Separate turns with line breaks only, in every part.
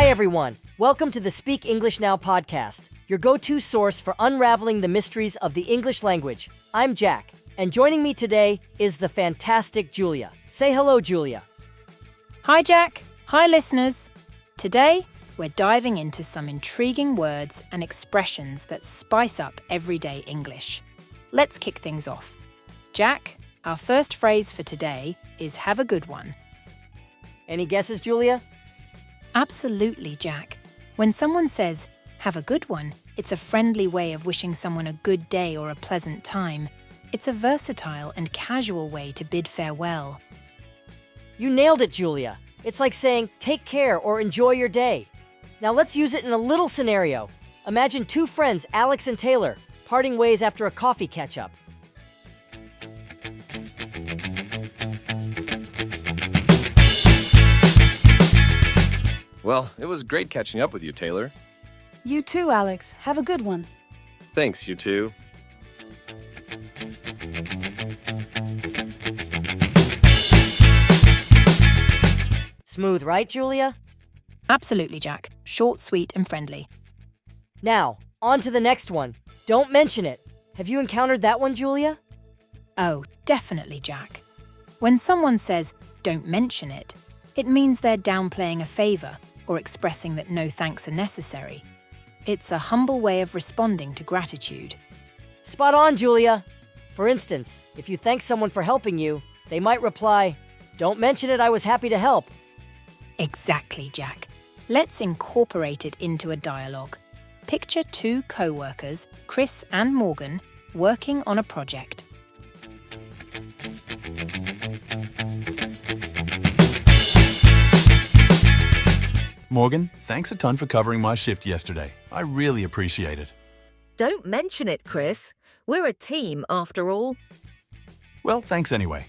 everyone. Welcome to the Speak English Now podcast, your go-to source for unraveling the mysteries of the English language. I'm Jack, and joining me today is the fantastic Julia. Say hello, Julia.
Hi, Jack. Hi, listeners. Today, we're diving into some intriguing words and expressions that spice up everyday English. Let's kick things off. Jack, our first phrase for today is have a good one.
Any guesses, Julia?
Absolutely, Jack. When someone says, have a good one, it's a friendly way of wishing someone a good day or a pleasant time. It's a versatile and casual way to bid farewell.
You nailed it, Julia. It's like saying, take care or enjoy your day. Now let's use it in a little scenario. Imagine two friends, Alex and Taylor, parting ways after a coffee catch-up.
Well, it was great catching up with you, Taylor.
You too, Alex. Have a good one.
Thanks, you too.
Smooth, right, Julia?
Absolutely, Jack. Short, sweet, and friendly.
Now, on to the next one. Don't mention it. Have you encountered that one, Julia?
Oh, definitely, Jack. When someone says, don't mention it, it means they're downplaying a favor or expressing that no thanks are necessary. It's a humble way of responding to gratitude.
Spot on, Julia. For instance, if you thank someone for helping you, they might reply, don't mention it, I was happy to help.
Exactly, Jack. Let's incorporate it into a dialogue. Picture two co-workers, Chris and Morgan, working on a project.
Morgan, thanks a ton for covering my shift yesterday. I really appreciate it.
Don't mention it, Chris. We're a team, after all.
Well, thanks anyway.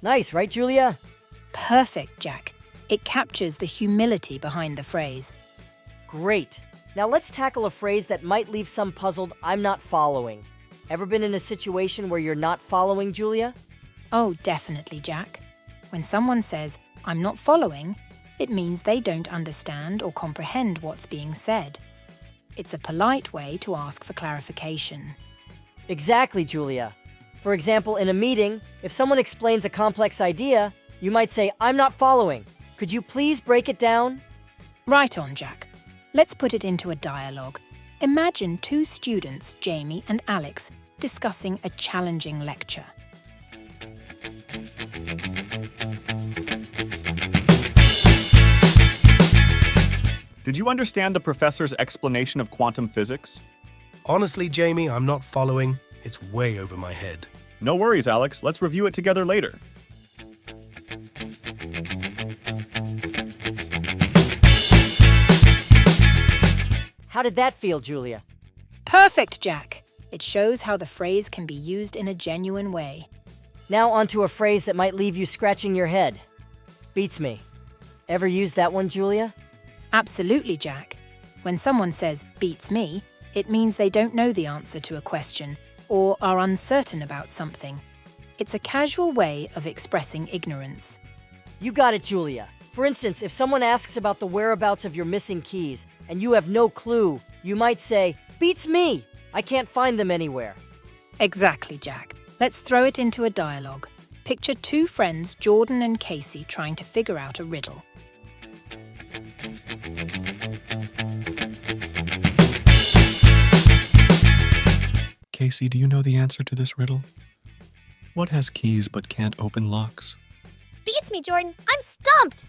Nice, right, Julia?
Perfect, Jack. It captures the humility behind the phrase.
Great. Now let's tackle a phrase that might leave some puzzled, I'm not following. Ever been in a situation where you're not following, Julia?
Oh, definitely, Jack. When someone says, I'm not following, it means they don't understand or comprehend what's being said. It's a polite way to ask for clarification.
Exactly, Julia. For example, in a meeting, if someone explains a complex idea, you might say, I'm not following. Could you please break it down?
Right on, Jack. Let's put it into a dialogue. Imagine two students, Jamie and Alex, discussing a challenging lecture.
Did you understand the professor's explanation of quantum physics?
Honestly, Jamie, I'm not following. It's way over my head.
No worries, Alex. Let's review it together later.
How did that feel, Julia?
Perfect, Jack. It shows how the phrase can be used in a genuine way.
Now onto a phrase that might leave you scratching your head. Beats me. Ever used that one, Julia?
Absolutely, Jack. When someone says, beats me, it means they don't know the answer to a question or are uncertain about something. It's a casual way of expressing ignorance.
You got it, Julia. For instance, if someone asks about the whereabouts of your missing keys and you have no clue, you might say, beats me! I can't find them anywhere.
Exactly, Jack. Let's throw it into a dialogue. Picture two friends, Jordan and Casey, trying to figure out a riddle.
Casey, do you know the answer to this riddle? What has keys but can't open locks?
Beats me, Jordan. I'm stumped.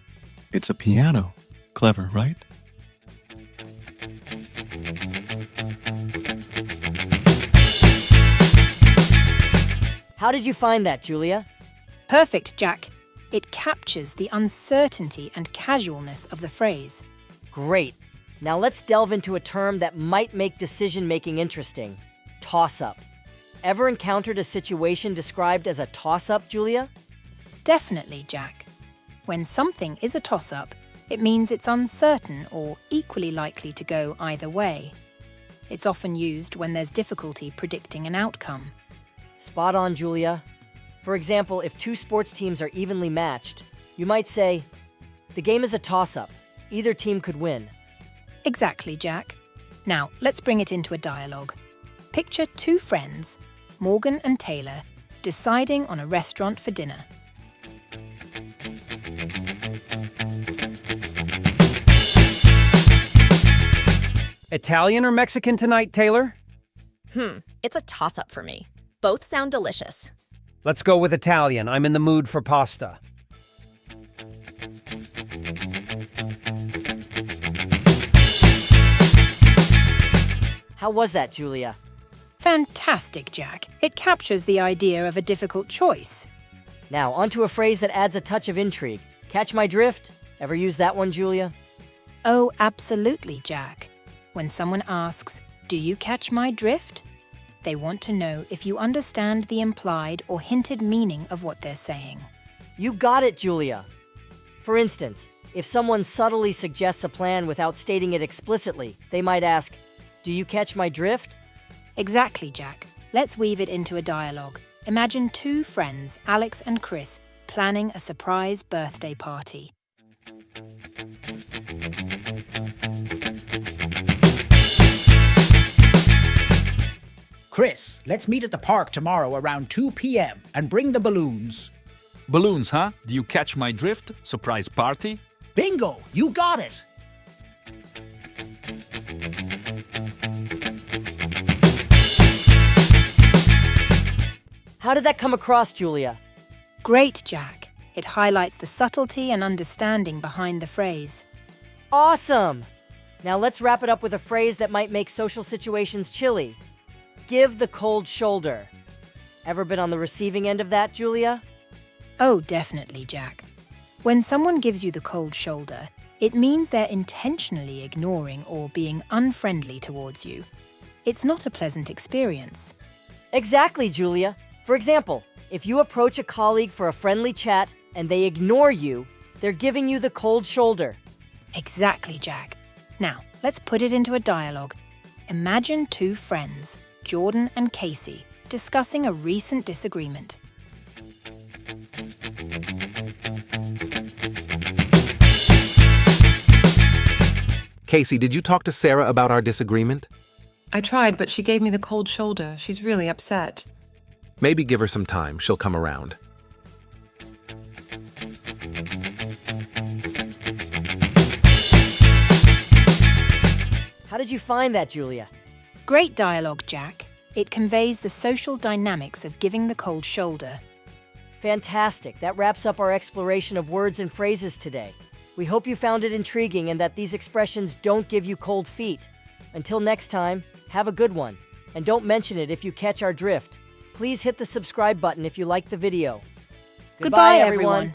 It's a piano. Clever, right?
How did you find that, Julia?
Perfect, Jack. It captures the uncertainty and casualness of the phrase.
Great. Now let's delve into a term that might make decision-making interesting. Toss-up. Ever encountered a situation described as a toss-up, Julia?
Definitely, Jack. When something is a toss-up, it means it's uncertain or equally likely to go either way. It's often used when there's difficulty predicting an outcome.
Spot on, Julia. For example, if two sports teams are evenly matched, you might say, the game is a toss-up. Either team could win.
Exactly, Jack. Now, let's bring it into a dialogue. Picture two friends, Morgan and Taylor, deciding on a restaurant for dinner.
Italian or Mexican tonight, Taylor?
It's a toss-up for me. Both sound delicious.
Let's go with Italian. I'm in the mood for pasta.
How was that, Julia?
Fantastic, Jack. It captures the idea of a difficult choice.
Now, onto a phrase that adds a touch of intrigue. Catch my drift? Ever use that one, Julia?
Oh, absolutely, Jack. When someone asks, "Do you catch my drift?" they want to know if you understand the implied or hinted meaning of what they're saying.
You got it, Julia. For instance, if someone subtly suggests a plan without stating it explicitly, they might ask, "Do you catch my drift?"
Exactly, Jack. Let's weave it into a dialogue. Imagine two friends, Alex and Chris, planning a surprise birthday party.
Chris, let's meet at the park tomorrow around 2 p.m. and bring the balloons.
Balloons, huh? Do you catch my drift? Surprise party?
Bingo! You got it!
How did that come across, Julia?
Great, Jack. It highlights the subtlety and understanding behind the phrase.
Awesome! Now let's wrap it up with a phrase that might make social situations chilly. Give the cold shoulder. Ever been on the receiving end of that, Julia?
Oh, definitely, Jack. When someone gives you the cold shoulder, it means they're intentionally ignoring or being unfriendly towards you. It's not a pleasant experience.
Exactly, Julia. For example, if you approach a colleague for a friendly chat and they ignore you, they're giving you the cold shoulder.
Exactly, Jack. Now, let's put it into a dialogue. Imagine two friends, Jordan and Casey, discussing a recent disagreement.
Casey, did you talk to Sarah about our disagreement?
I tried, but she gave me the cold shoulder. She's really upset.
Maybe give her some time. She'll come around.
How did you find that, Julia?
Great dialogue, Jack. It conveys the social dynamics of giving the cold shoulder.
Fantastic. That wraps up our exploration of words and phrases today. We hope you found it intriguing and that these expressions don't give you cold feet. Until next time, have a good one. And don't mention it if you catch our drift. Please hit the subscribe button if you liked the video.
Goodbye, everyone.